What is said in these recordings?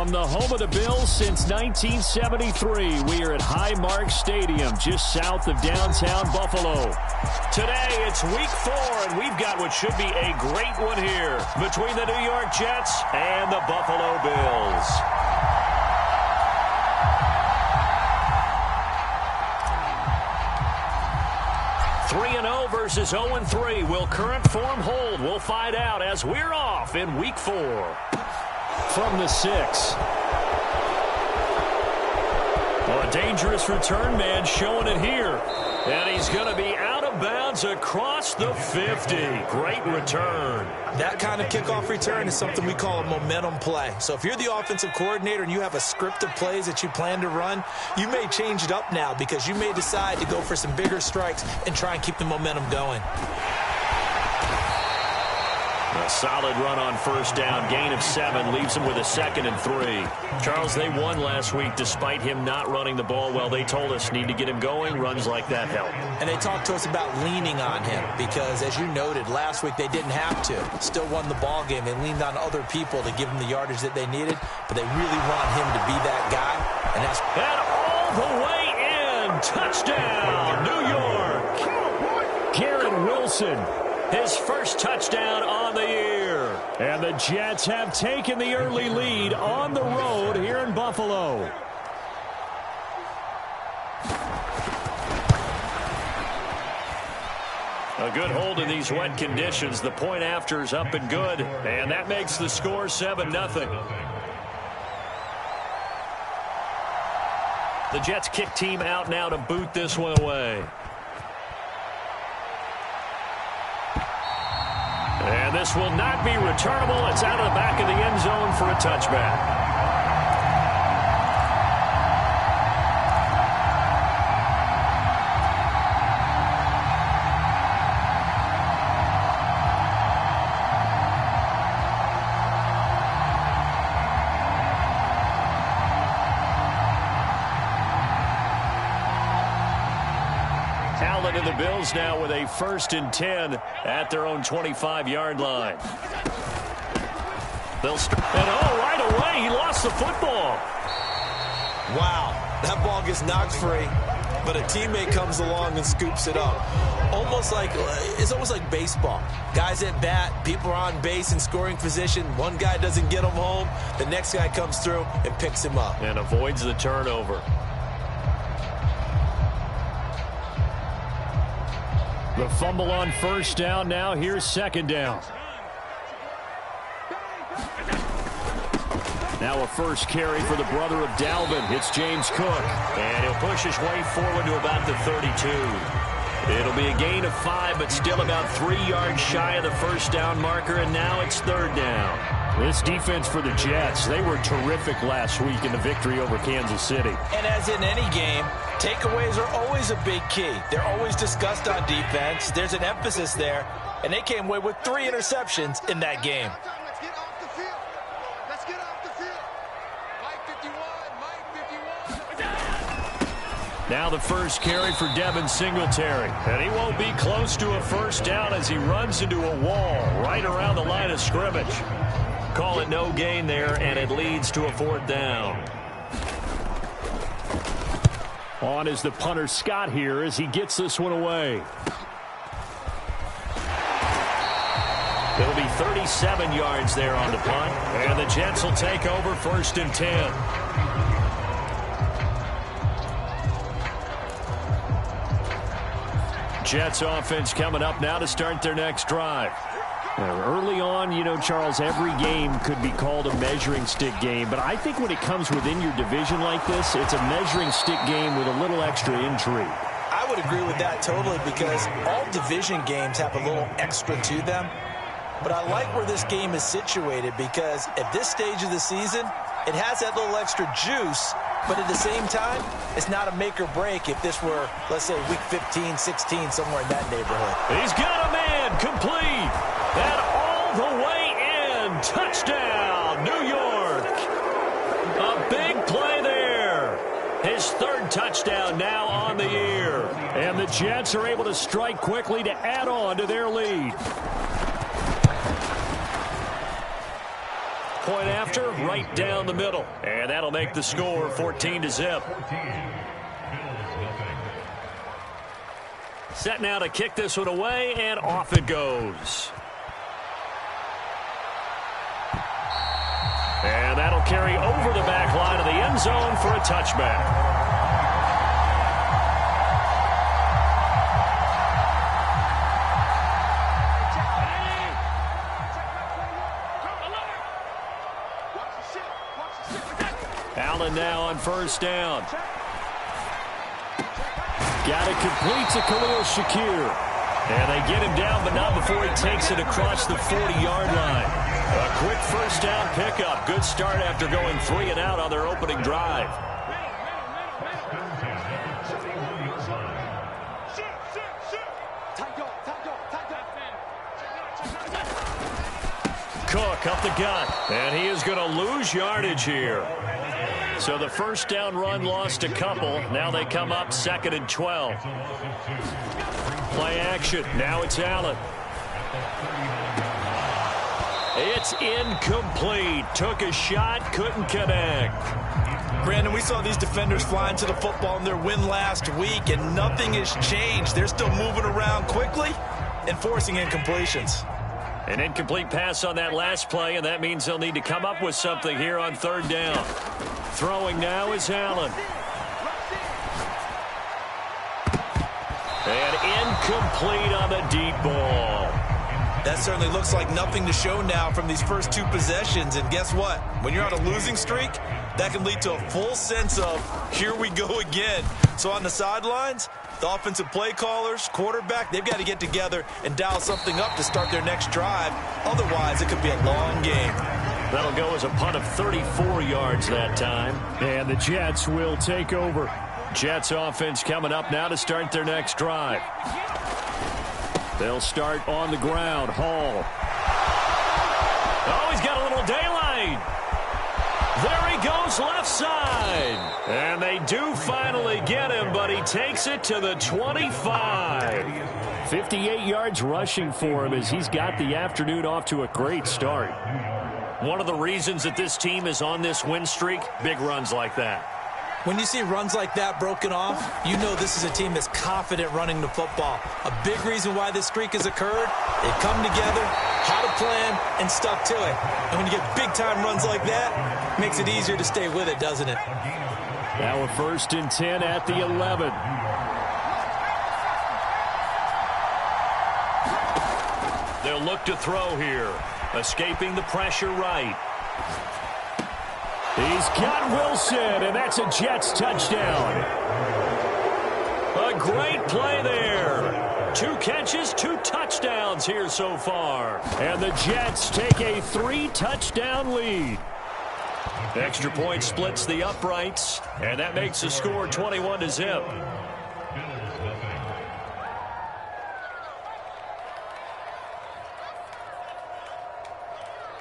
From the home of the Bills since 1973, we are at Highmark Stadium, just south of downtown Buffalo. Today, it's week 4, and we've got what should be a great one here between the New York Jets and the Buffalo Bills. (3-0) versus 0-3. Will current form hold? We'll find out as we're off in week 4. From the 6. Well, a dangerous return man showing it here. And he's going to be out of bounds across the 50. Great return. That kind of kickoff return is something we call a momentum play. So if you're the offensive coordinator and you have a script of plays that you plan to run, you may change it up now because you may decide to go for some bigger strikes and try and keep the momentum going. A solid run on first down. Gain of 7 leaves him with a 2nd and 3. Charles, they won last week despite him not running the ball well. They told us need to get him going. Runs like that help. And they talked to us about leaning on him because, as you noted, last week they didn't have to. Still won the ball game. They leaned on other people to give them the yardage that they needed, but they really want him to be that guy. And all the way in. Touchdown, New York. Garrett Wilson. His first touchdown on the year. And the Jets have taken the early lead on the road here in Buffalo. A good hold in these wet conditions. The point after is up and good. And that makes the score 7-0. The Jets kick team out now to boot this one away. And this will not be returnable. It's out of the back of the end zone for a touchback. Allen and the Bills now with a 1st and 10 at their own 25-yard line. They'll start. And right away, he lost the football. Wow, that ball gets knocked free, but a teammate comes along and scoops it up. It's almost like baseball. Guys at bat, people are on base in scoring position. One guy doesn't get him home. The next guy comes through and picks him up. And avoids the turnover. The fumble on first down. Now here's 2nd down. Now a first carry for the brother of Dalvin. It's James Cook. And he'll push his way forward to about the 32. It'll be a gain of 5, but still about 3 yards shy of the first down marker. And now it's 3rd down. This defense for the Jets, they were terrific last week in the victory over Kansas City. And as in any game, takeaways are always a big key. They're always discussed on defense. There's an emphasis there, and they came away with 3 interceptions in that game. Let's get off the field. Let's get off the field. Mike 51, Mike 51. Now the first carry for Devin Singletary. And he won't be close to a first down as he runs into a wall right around the line of scrimmage. Call it no gain there, and it leads to a 4th down. On is the punter Scott here as he gets this one away. It'll be 37 yards there on the punt, and the Jets will take over 1st and 10. Jets offense coming up now to start their next drive. Early on, Charles, every game could be called a measuring stick game. But I think when it comes within your division like this, it's a measuring stick game with a little extra intrigue. I would agree with that totally because all division games have a little extra to them. But I like where this game is situated because at this stage of the season, it has that little extra juice. But at the same time, it's not a make or break if this were, let's say, week 15, 16, somewhere in that neighborhood. He's got a man complete. And all the way in. Touchdown, New York. A big play there. His 3rd touchdown now on the year. And the Jets are able to strike quickly to add on to their lead. point after, right down the middle. And that'll make the score 14-0. Set now to kick this one away, and off it goes. And that'll carry over the back line of the end zone for a touchback. Allen now on first down. Got it complete to Khalil Shakir. And they get him down, but not before he takes it across the 40-yard line. A quick first down pickup. Good start after going 3 and out on their opening drive. Cook up the gut, and he is going to lose yardage here. So the first down run lost a couple. Now they come up 2nd and 12. Play action. Now it's Allen. It's incomplete. Took a shot, couldn't connect. Brandon, we saw these defenders flying to the football in their win last week, and nothing has changed. They're still moving around quickly and forcing incompletions. An incomplete pass on that last play, and that means they'll need to come up with something here on 3rd down. Throwing now is Allen. And incomplete on the deep ball. That certainly looks like nothing to show now from these first 2 possessions. And guess what? When you're on a losing streak, that can lead to a full sense of, here we go again. So on the sidelines, the offensive play callers, quarterback, they've got to get together and dial something up to start their next drive. Otherwise, it could be a long game. That'll go as a punt of 34 yards that time. And the Jets will take over. Jets offense coming up now to start their next drive. They'll start on the ground. Hall. Oh, he's got a little daylight. There he goes left side. And they do finally get him, but he takes it to the 25. 58 yards rushing for him as he's got the afternoon off to a great start. One of the reasons that this team is on this win streak, big runs like that. When you see runs like that broken off, you know this is a team that's confident running the football. A big reason why this streak has occurred, they come together, had a plan, and stuck to it. And when you get big-time runs like that, it makes it easier to stay with it, doesn't it? Now a 1st and 10 at the 11. They'll look to throw here. Escaping the pressure right. He's got Wilson, and that's a Jets touchdown. A great play there. 2 catches, 2 touchdowns here so far. And the Jets take a 3-touchdown lead. Extra point splits the uprights, and that makes the score 21-0.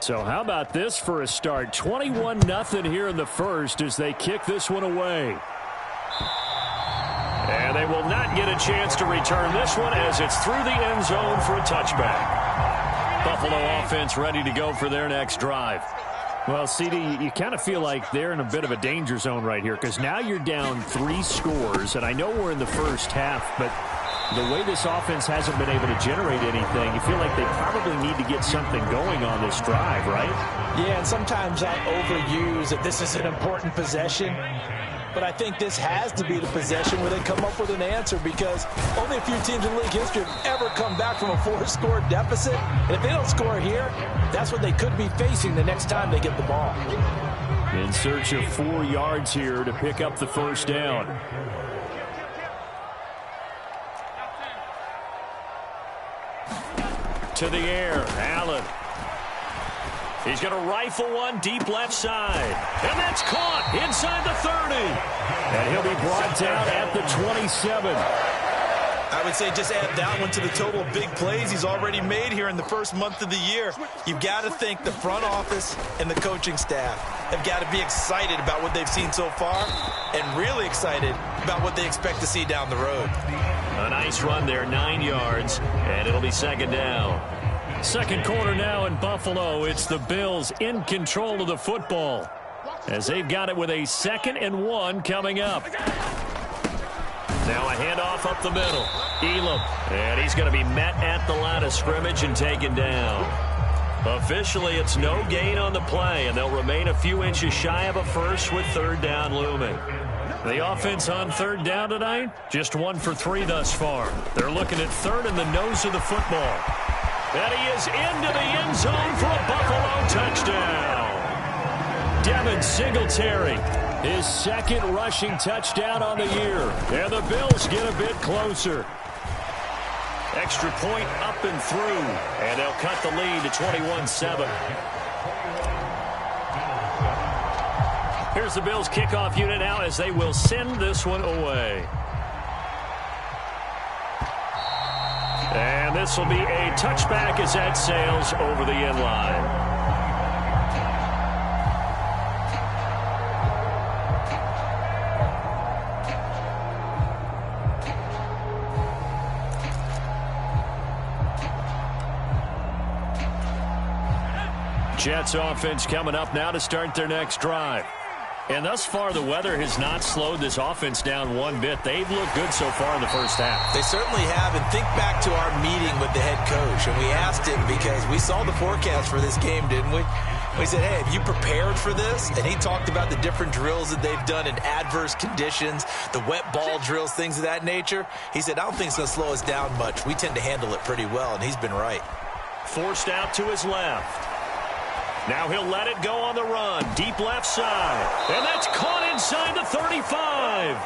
So how about this for a start? 21-0 here in the first as they kick this one away. And they will not get a chance to return this one as it's through the end zone for a touchback. Buffalo offense ready to go for their next drive. Well, CD, you kind of feel like they're in a bit of a danger zone right here because now you're down 3 scores, and I know we're in the first half, but the way this offense hasn't been able to generate anything, you feel like they probably need to get something going on this drive, right? Yeah, and sometimes I overuse that this is an important possession. But I think this has to be the possession where they come up with an answer because only a few teams in league history have ever come back from a 4-score deficit. And if they don't score here, that's what they could be facing the next time they get the ball. In search of 4 yards here to pick up the first down. To the air, Allen. He's going to rifle one deep left side. And that's caught inside the 30. And he'll be brought down at the 27. I would say just add that one to the total of big plays he's already made here in the first month of the year. You've got to think the front office and the coaching staff have got to be excited about what they've seen so far and really excited about what they expect to see down the road. A nice run there, 9 yards, and it'll be second down. Second quarter now in Buffalo. It's the Bills in control of the football as they've got it with a 2nd and 1 coming up. Now a handoff up the middle. Elam. And he's going to be met at the line of scrimmage and taken down. Officially, it's no gain on the play, and they'll remain a few inches shy of a first with 3rd down looming. The offense on 3rd down tonight, just 1 for 3 thus far. They're looking at 3rd in the nose of the football. And he is into the end zone for a Buffalo touchdown. Devin Singletary, his 2nd rushing touchdown on the year. And the Bills get a bit closer. Extra point up and through. And they'll cut the lead to 21-7. Here's the Bills kickoff unit now as they will send this one away. And this will be a touchback as that sails over the end line. Jets offense coming up now to start their next drive. And thus far, the weather has not slowed this offense down one bit. They've looked good so far in the first half. They certainly have. And think back to our meeting with the head coach. And we asked him because we saw the forecast for this game, didn't we? We said, hey, have you prepared for this? And he talked about the different drills that they've done in adverse conditions, the wet ball drills, things of that nature. He said, I don't think it's going to slow us down much. We tend to handle it pretty well, and he's been right. Forced out to his left. Now he'll let it go on the run. Deep left side. And that's caught inside the 35.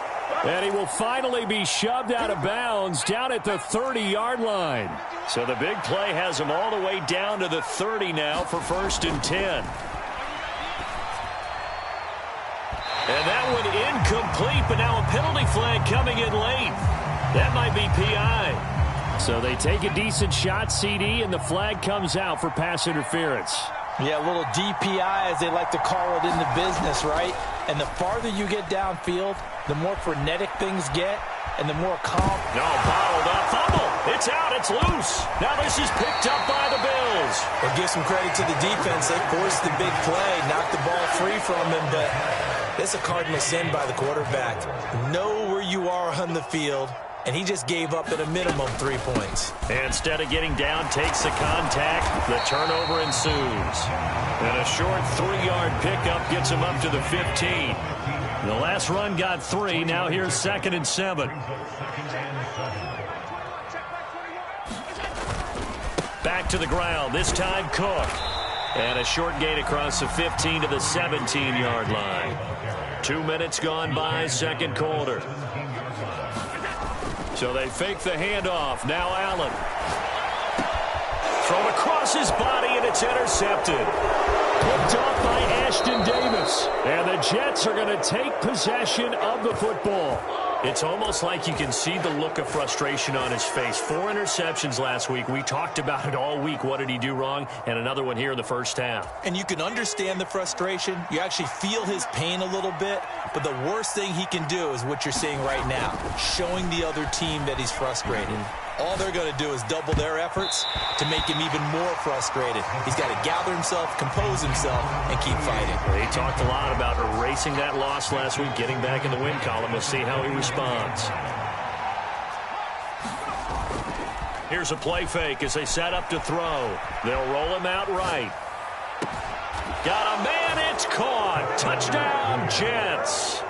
And he will finally be shoved out of bounds down at the 30-yard line. So the big play has him all the way down to the 30 now for 1st and 10. And that one incomplete, but now a penalty flag coming in late. That might be PI. So they take a decent shot, CD, and the flag comes out for pass interference. Yeah, a little DPI, as they like to call it in the business, right? And the farther you get downfield, the more frenetic things get, and the more calm. No, bottled up. Fumble. It's out. It's loose. Now this is picked up by the Bills. Well, give some credit to the defense. They forced the big play, knocked the ball free from him, but it's a cardinal sin by the quarterback. Know where you are on the field. And he just gave up at a minimum 3 points. And instead of getting down, takes the contact. The turnover ensues. And a short 3-yard pickup gets him up to the 15. The last run got 3. Now here's 2nd and 7. Back to the ground. This time Cook. And a short gain across the 15 to the 17-yard line. 2 minutes gone by, 2nd quarter. So they fake the handoff. Now Allen. Thrown across his body, and it's intercepted. Picked off by Ashton Davis. And the Jets are going to take possession of the football. It's almost like you can see the look of frustration on his face. 4 interceptions last week. We talked about it all week. What did he do wrong? And another one here in the first half. And you can understand the frustration. You actually feel his pain a little bit. But the worst thing he can do is what you're seeing right now, showing the other team that he's frustrated. All they're going to do is double their efforts to make him even more frustrated. He's got to gather himself, compose himself, and keep fighting. He talked a lot about erasing that loss last week, getting back in the win column. We'll see how he responds. Here's a play fake as they set up to throw. They'll roll him out right. Got a man, it's caught. Touchdown, Jets.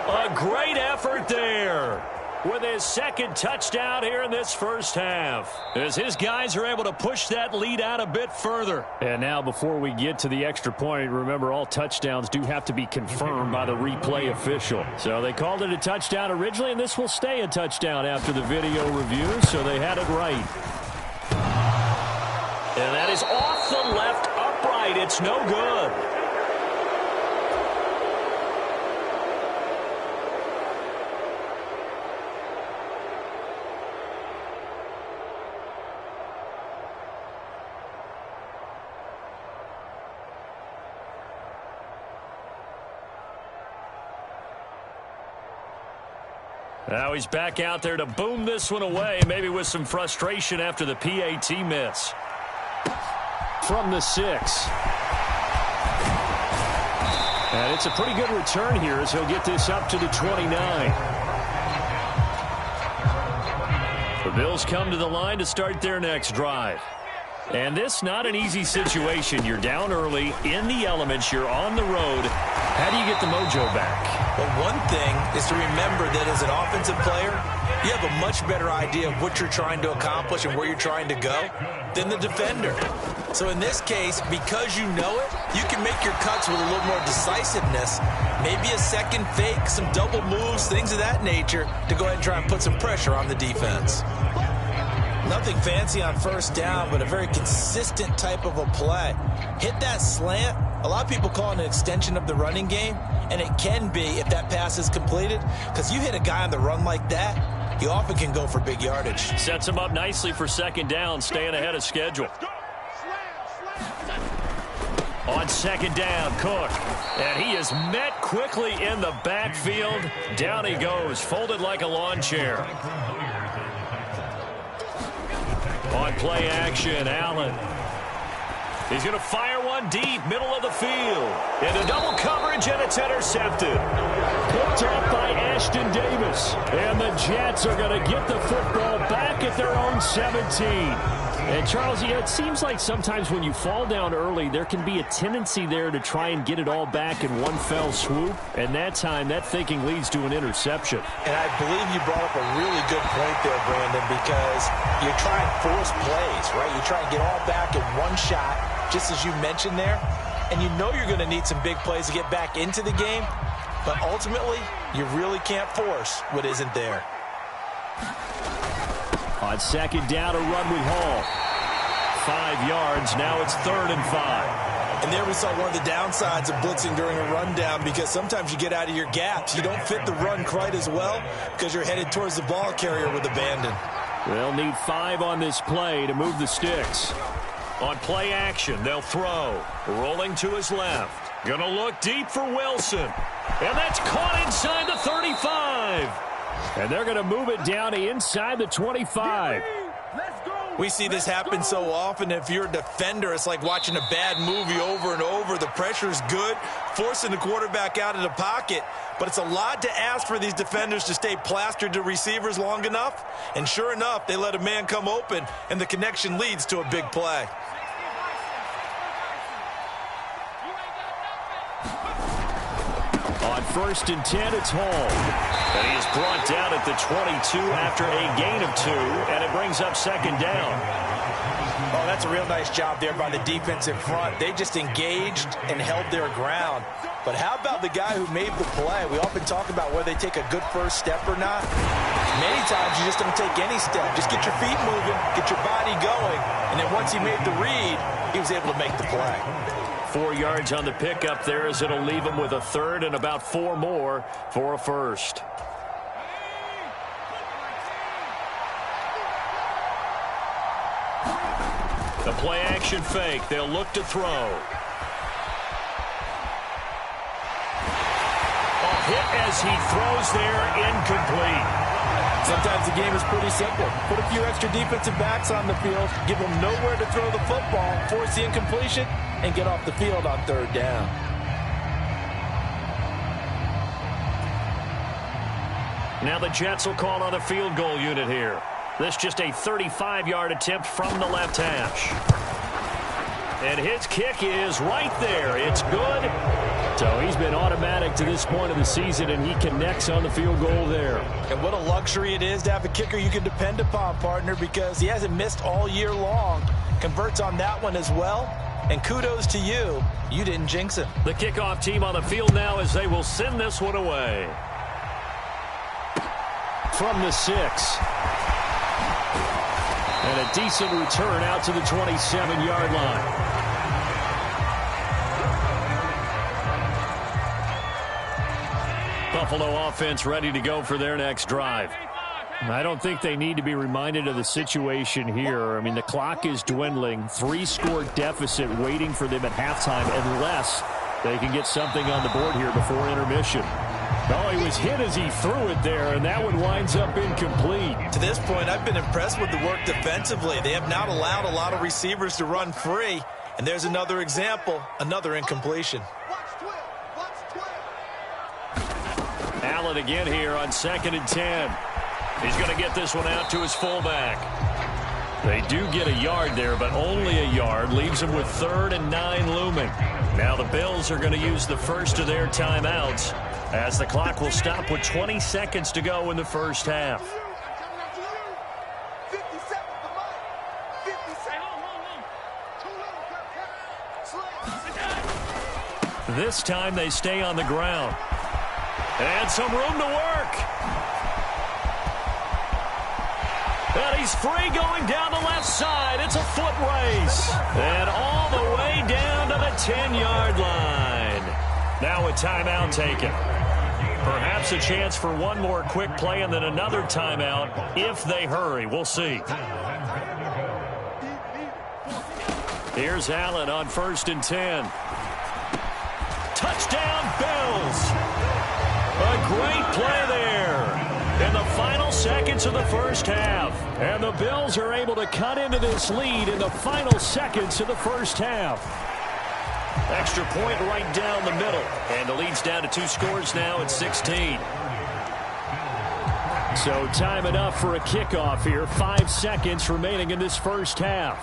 A great effort there with his 2nd touchdown here in this first half, as his guys are able to push that lead out a bit further. And now before we get to the extra point, remember all touchdowns do have to be confirmed by the replay official. So they called it a touchdown originally, and this will stay a touchdown after the video review, so they had it right. And that is off the left upright. It's no good. Now he's back out there to boom this one away, maybe with some frustration after the PAT miss. from the 6. And it's a pretty good return here as he'll get this up to the 29. The Bills come to the line to start their next drive. And this not an easy situation. You're down early, in the elements, you're on the road. How do you get the mojo back? Well, one thing is to remember that as an offensive player, you have a much better idea of what you're trying to accomplish and where you're trying to go than the defender. So in this case, because you know it, you can make your cuts with a little more decisiveness, maybe a second fake, some double moves, things of that nature, to go ahead and try and put some pressure on the defense. Nothing fancy on first down, but a very consistent type of a play. Hit that slant. A lot of people call it an extension of the running game, and it can be if that pass is completed, because you hit a guy on the run like that, you often can go for big yardage. Sets him up nicely for second down, staying ahead of schedule. On second down, Cook. And he is met quickly in the backfield. Down he goes, folded like a lawn chair. On play action, Allen. He's going to fire one deep, middle of the field. Into double coverage, and it's intercepted. Picked up by Ashton Davis. And the Jets are going to get the football back at their own 17. And, Charles, it seems like sometimes when you fall down early, there can be a tendency there to try and get it all back in one fell swoop. And that time, that thinking leads to an interception. And I believe you brought up a really good point there, Brandon, because you try and force plays, right? You try and get all back in one shot, just as you mentioned there. And you know you're going to need some big plays to get back into the game. But ultimately, you really can't force what isn't there. On second down, a run with Hall. 5 yards. Now it's 3rd and 5. And there we saw one of the downsides of blitzing during a rundown, because sometimes you get out of your gaps. You don't fit the run quite as well because you're headed towards the ball carrier with abandon. They'll need 5 on this play to move the sticks. On play action, they'll throw. Rolling to his left. Gonna look deep for Wilson. And that's caught inside the 35. And they're going to move it down to inside the 25. We see this happen so often. If you're a defender, it's like watching a bad movie over and over. The pressure's good, forcing the quarterback out of the pocket. But it's a lot to ask for these defenders to stay plastered to receivers long enough. And sure enough, they let a man come open, and the connection leads to a big play. On 1st and 10, it's Hall. And he is brought down at the 22 after a gain of 2, and it brings up second down. Oh, that's a real nice job there by the defense in front. They just engaged and held their ground. But how about the guy who made the play? We often talk about whether they take a good first step or not. Many times you just don't take any step. Just get your feet moving, get your body going, and then once he made the read, he was able to make the play. 4 yards on the pickup there, as it'll leave him with a 3rd and about 4 more for a 1st. The play action fake. They'll look to throw. A hit as he throws there, incomplete. Sometimes the game is pretty simple. Put a few extra defensive backs on the field, give them nowhere to throw the football, force the incompletion, and get off the field on 3rd down. Now the Jets will call on a field goal unit here. This just a 35-yard attempt from the left hash. And his kick is right there. It's good. So he's been automatic to this point of the season, and he connects on the field goal there. And what a luxury it is to have a kicker you can depend upon, partner, because he hasn't missed all year long. Converts on that one as well. And kudos to you. You didn't jinx him. The kickoff team on the field now as they will send this one away. From the 6. And a decent return out to the 27-yard line. Buffalo offense ready to go for their next drive. I don't think they need to be reminded of the situation here. I mean, the clock is dwindling. 3-score deficit waiting for them at halftime unless they can get something on the board here before intermission. Oh, he was hit as he threw it there, and that one winds up incomplete. To this point, I've been impressed with the work defensively. They have not allowed a lot of receivers to run free, And there's another example, another incompletion. Allen again here on 2nd and 10. He's going to get this one out to his fullback. They do get a yard there, but only a yard. Leaves them with 3rd and 9 looming. Now the Bills are going to use the first of their timeouts as the clock will stop with 20 seconds to go in the first half. This time they stay on the ground. And some room to work. And he's free going down the left side. It's a foot race. And all the way down to the 10-yard line. Now a timeout taken. Perhaps a chance for one more quick play and then another timeout if they hurry. We'll see. Here's Allen on 1st and 10. Touchdown, Bills. A great play there in the final seconds of the first half. And the Bills are able to cut into this lead in the final seconds of the first half. Extra point right down the middle. And the lead's down to 2 scores now at 16. So time enough for a kickoff here. 5 seconds remaining in this first half.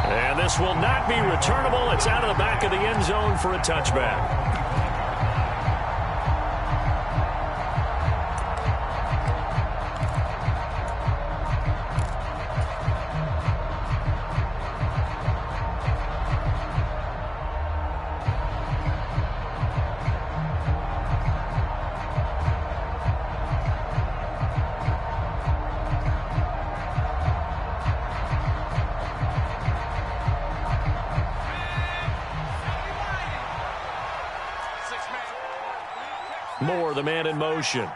And this will not be returnable. It's out of the back of the end zone for a touchback. Moore, the man in motion.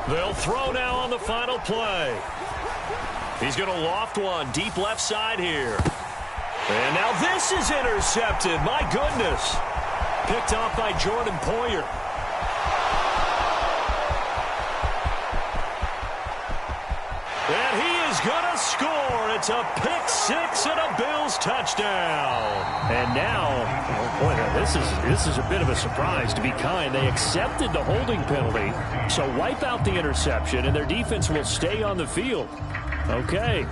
They'll throw now on the final play. He's going to loft one deep left side here. And now this is intercepted. My goodness. Picked off by Jordan Poyer. And he is going to score. It's a pick six and a Bills touchdown. And now, oh boy, this is a bit of a surprise, to be kind. They accepted the holding penalty, so wipe out the interception, and their defense will stay on the field. Okay.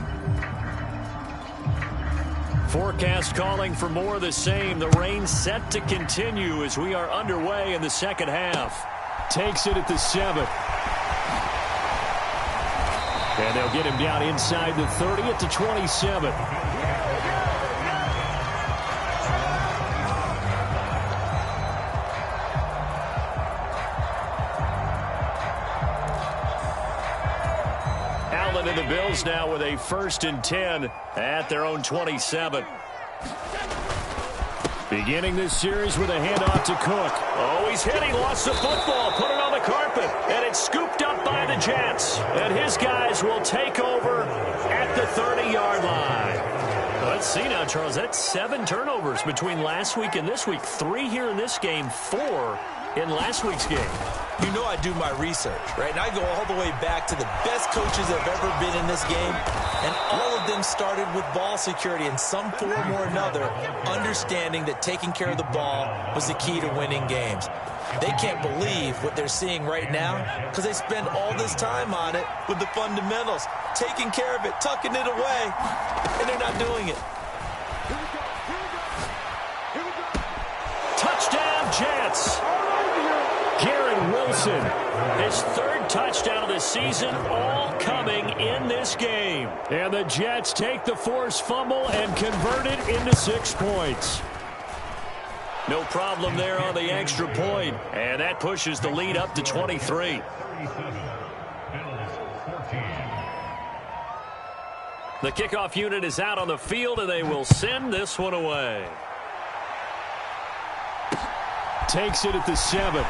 Forecast calling for more of the same. The rain set to continue as we are underway in the second half. Takes it at the 7. And they'll get him down inside the 30 at the 27. Allen and the Bills now with a 1st and 10 at their own 27. Beginning this series with a handoff to Cook. Oh, he's hit. He lost the football. Put it on the carpet. And it's scooped up by the Jets. And his guys will take over at the 30-yard line. Let's see now, Charles. That's 7 turnovers between last week and this week. 3 here in this game, 4 in last week's game. You know I do my research, right? And I go all the way back to the best coaches that have ever been in this game. And all of them started with ball security in some form or another, understanding that taking care of the ball was the key to winning games. They can't believe what they're seeing right now because they spend all this time on it with the fundamentals, taking care of it, tucking it away, and they're not doing it. Touchdown, Jets. Garrett Wilson, his 3rd touchdown of the season, all coming in this game. And the Jets take the forced fumble and convert it into 6 points. No problem there on the extra point. And that pushes the lead up to 23. The kickoff unit is out on the field, and they will send this one away. Takes it at the 7.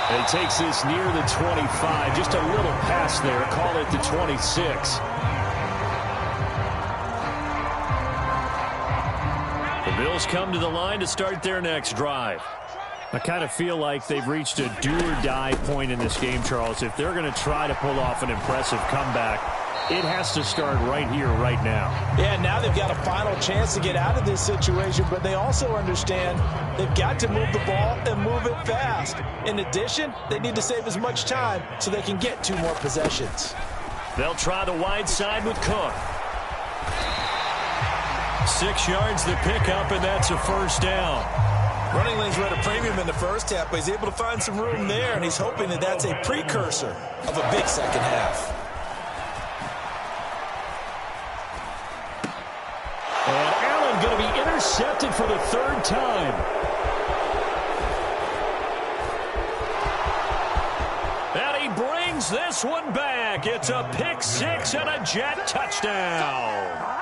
And he takes this near the 25. Just a little pass there. Call it the 26. The Bills come to the line to start their next drive. I kind of feel like they've reached a do-or-die point in this game, Charles. If they're going to try to pull off an impressive comeback, it has to start right here, right now. Yeah, now they've got a final chance to get out of this situation, but they also understand they've got to move the ball and move it fast. In addition, they need to save as much time so they can get 2 more possessions. They'll try the wide side with Cook. 6 yards the pickup, and that's a first down. Running lanes were at a premium in the first half, but he's able to find some room there, and he's hoping that that's a precursor of a big second half. And Allen going to be intercepted for the 3rd time. And he brings this one back. It's a pick 6 and a Jet touchdown.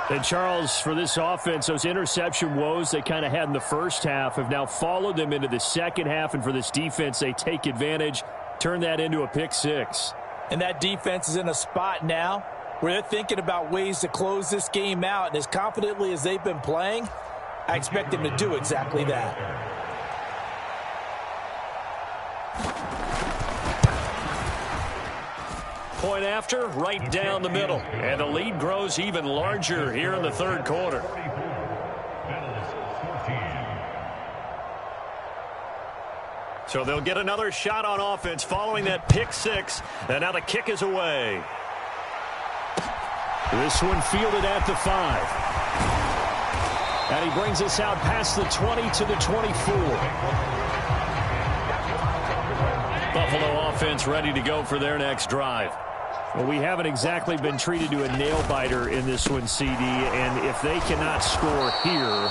And, Charles, for this offense, those interception woes they kind of had in the first half have now followed them into the second half. And for this defense, they take advantage, turn that into a pick 6. And that defense is in a spot now where they're thinking about ways to close this game out. And as confidently as they've been playing, I expect them to do exactly that. Point after, right down the middle. And the lead grows even larger here in the 3rd quarter. So they'll get another shot on offense following that pick 6. And now the kick is away. This one fielded at the 5. And he brings us out past the 20 to the 24. Buffalo offense ready to go for their next drive. Well, we haven't exactly been treated to a nail-biter in this one, CD, and if they cannot score here,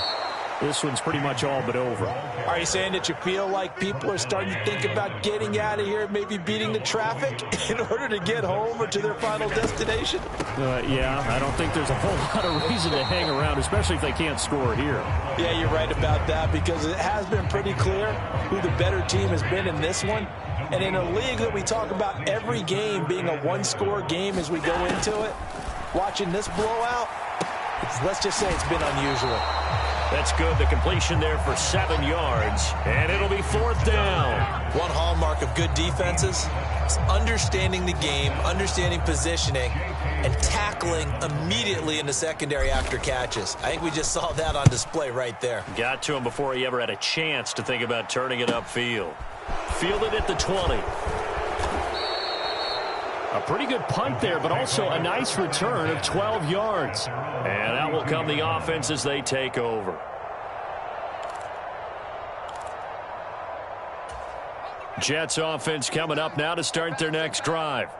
this one's pretty much all but over. Are you saying that you feel like people are starting to think about getting out of here, maybe beating the traffic in order to get home or to their final destination? Yeah, I don't think there's a whole lot of reason to hang around, especially if they can't score here. Yeah, you're right about that, because it has been pretty clear who the better team has been in this one. And in a league that we talk about every game being a one-score game as we go into it, watching this blowout, let's just say it's been unusual. That's good. The completion there for 7 yards. And it'll be 4th down. One hallmark of good defenses is understanding the game, understanding positioning, and tackling immediately in the secondary after catches. I think we just saw that on display right there. Got to him before he ever had a chance to think about turning it upfield. Fielded at the 20. A pretty good punt there, but also a nice return of 12 yards. And out will come the offense as they take over. Jets offense coming up now to start their next drive.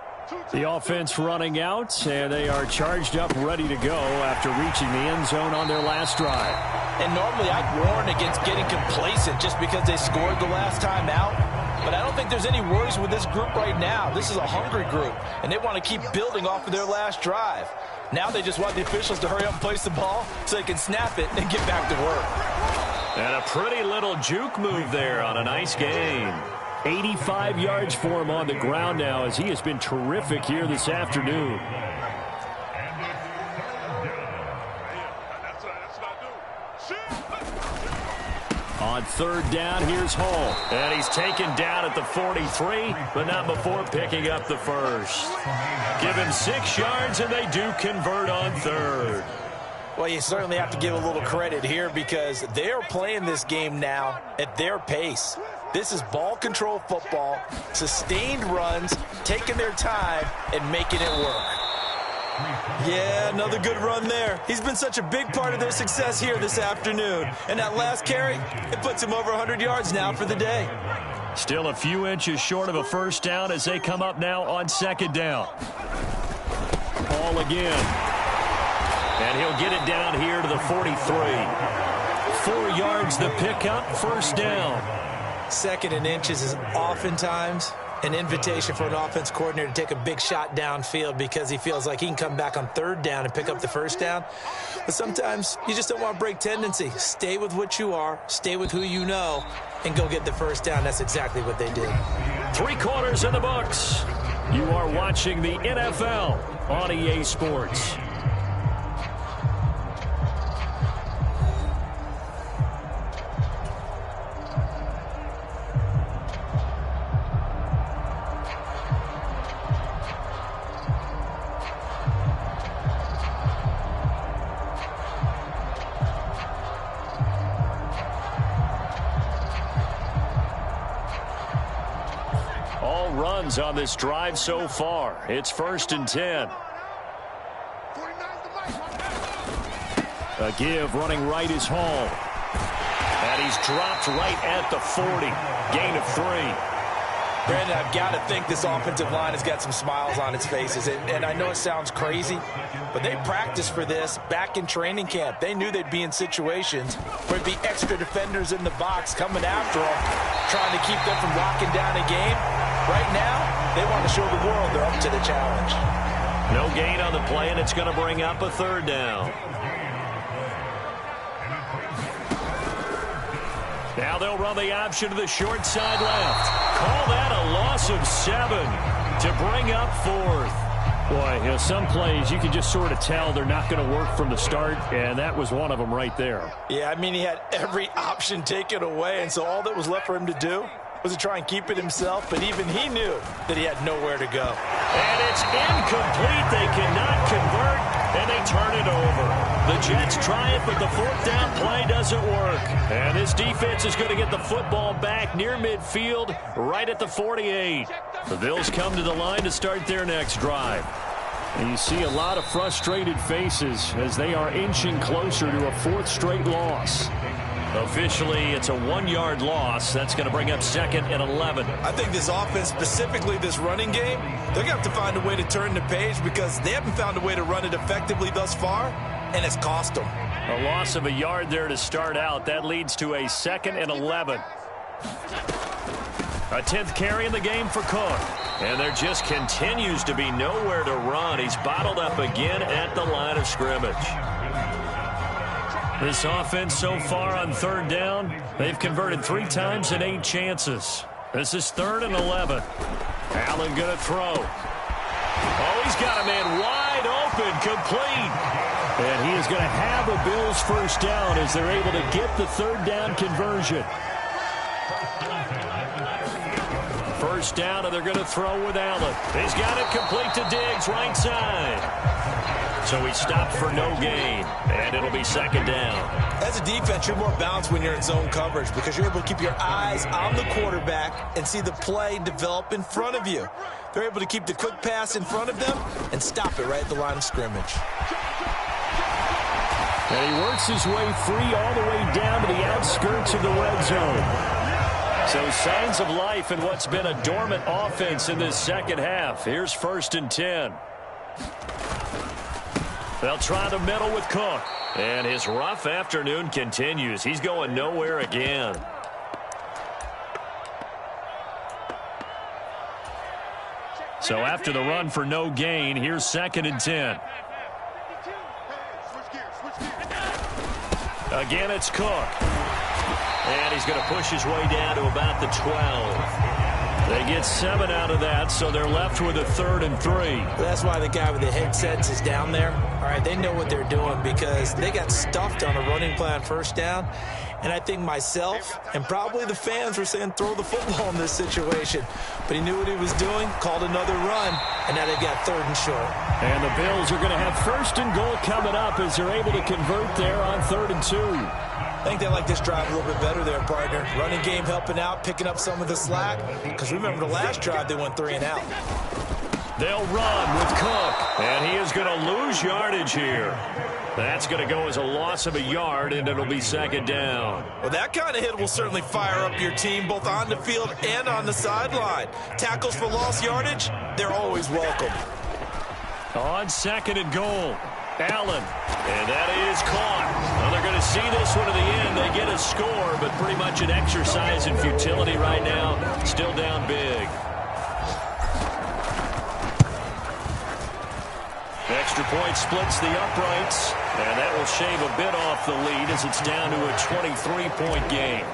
The offense running out, and they are charged up, ready to go after reaching the end zone on their last drive. And normally I'd warn against getting complacent just because they scored the last time out. But I don't think there's any worries with this group right now. This is a hungry group, and they want to keep building off of their last drive. Now they just want the officials to hurry up and place the ball so they can snap it and get back to work. And a pretty little juke move there on a nice gain. 85 yards for him on the ground now, as he has been terrific here this afternoon. On 3rd down, here's Hall. And he's taken down at the 43, but not before picking up the first. Give him 6 yards, and they do convert on 3rd. Well, you certainly have to give a little credit here because they are playing this game now at their pace. This is ball control football, sustained runs, taking their time, and making it work. Yeah, another good run there. He's been such a big part of their success here this afternoon. And that last carry, it puts him over 100 yards now for the day. Still a few inches short of a first down as they come up now on 2nd down. Ball again. And he'll get it down here to the 43. 4 yards the pickup, first down. 2nd and inches is oftentimes an invitation for an offense coordinator to take a big shot downfield because he feels like he can come back on 3rd down and pick up the first down. But sometimes you just don't want to break tendency. Stay with what you are, stay with who you know, and go get the first down. That's exactly what they did. 3 quarters in the books. You are watching the NFL on EA Sports. runs on this drive so far. It's 1st and 10. A give running right is Hall. And he's dropped right at the 40. Gain of 3. Brandon, I've got to think this offensive line has got some smiles on its faces. And I know it sounds crazy, but they practiced for this back in training camp. They knew they'd be in situations where there'd be extra defenders in the box coming after them, trying to keep them from locking down a game. Right now, they want to show the world they're up to the challenge. No gain on the play, and it's going to bring up a 3rd down. Now they'll run the option to the short side left. Call that a loss of 7 to bring up 4th. Boy, you know, some plays you can just sort of tell they're not going to work from the start, and that was one of them right there. Yeah, I mean, he had every option taken away, and so all that was left for him to do was to try and keep it himself, but even he knew that he had nowhere to go. And it's incomplete. They cannot convert, and they turn it over. The Jets try it, but the 4th down play doesn't work. And this defense is going to get the football back near midfield, right at the 48. The Bills come to the line to start their next drive. And you see a lot of frustrated faces as they are inching closer to a 4th straight loss. Officially, it's a 1-yard loss. That's going to bring up 2nd and 11. I think this offense, specifically this running game, they're going to have to find a way to turn the page because they haven't found a way to run it effectively thus far, and it's cost them. A loss of a yard there to start out. That leads to a 2nd and 11. A 10th carry in the game for Cook. And there just continues to be nowhere to run. He's bottled up again at the line of scrimmage. This offense so far on 3rd down, they've converted 3 times in 8 chances. This is 3rd and 11. Allen going to throw. Oh, he's got a man wide open, complete. And he is going to have a Bills 1st down as they're able to get the 3rd down conversion. 1st down, and they're going to throw with Allen. He's got it complete to Diggs, right side. So he stopped for no gain, and it'll be 2nd down. As a defense, you're more balanced when you're in zone coverage because you're able to keep your eyes on the quarterback and see the play develop in front of you. They're able to keep the quick pass in front of them and stop it right at the line of scrimmage. And he works his way free all the way down to the outskirts of the red zone. So signs of life in what's been a dormant offense in this 2nd half. Here's 1st and 10. They'll try the middle with Cook. And his rough afternoon continues. He's going nowhere again. So after the run for no gain, here's 2nd and 10. Again, it's Cook. And he's going to push his way down to about the 12. They get 7 out of that, so they're left with a 3rd and 3. That's why the guy with the headsets is down there. All right, they know what they're doing because they got stuffed on a running play on 1st down. And I think myself and probably the fans were saying throw the football in this situation. But he knew what he was doing, called another run, and now they've got 3rd and short. And the Bills are going to have 1st and goal coming up as they're able to convert there on 3rd and 2. I think they like this drive a little bit better there, partner. Running game helping out, picking up some of the slack. Because remember the last drive, they went 3 and out. They'll run with Cook. And he is going to lose yardage here. That's going to go as a loss of a yard, and it'll be 2nd down. Well, that kind of hit will certainly fire up your team, both on the field and on the sideline. Tackles for lost yardage, they're always welcome. On 2nd and goal. Allen, and that is caught. Well, they're going to see this one to the end. They get a score, but pretty much an exercise in futility right now. Still down big. Extra point splits the uprights, and that will shave a bit off the lead as it's down to a 23-point game.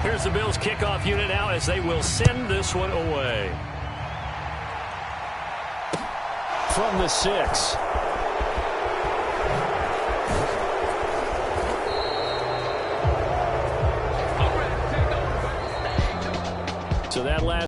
Here's the Bills kickoff unit now as they will send this one away. From the 6. So that last